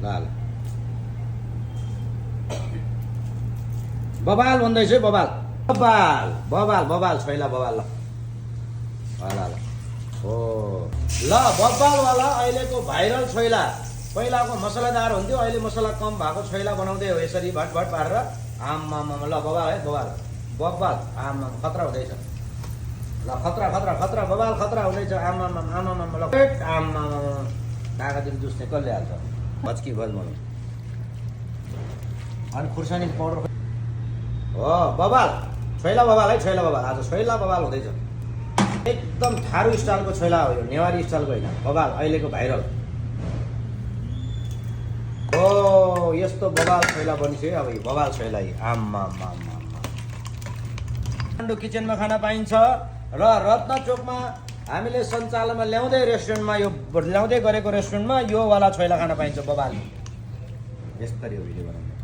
ल बबाल भन्दैछ है बबाल बबाल बबाल बबाल छैला बबाल ल ल हो ल बबालवाला अहिलेको भाइरल छैला पहिलाको मसलादार हुन्थ्यो अहिले मसला कम भएको छैला बनाउँदै हो यसरी भटभट पारेर आम्मामा ल बबाल है बबाल बबाल आम्मा खतरा हुँदैछ ल खतरा खतरा खतरा बबाल खतरा हुँदैछ आम्मामा आम्मामा ल आम्मामा कागती जुस्ने कसले हाल्छ भच्की भल मलाई अनि खुर्सानी पाउडर हो बबाल छैला बबाल है छैला बबाल आज छैला बबाल हुँदैछ एकदम थारू स्टाइलको छैला हो यो नेवारी स्टाइलको होइन बबाल अहिलेको भाइरल हो यस्तो बबाल छैला बनिसक्यो अब यो बबाल छैला आम्मा काठमाडौँ किचनमा खाना पाइन्छ र रत्न चोकमा हामीले सञ्चालनमा ल्याउँदै रेस्टुरेन्टमा यो ल्याउँदै गरेको रेस्टुरेन्टमा यो वाला छैला खाना पाइन्छ बबाल यसरी हो भिडियो बनाउने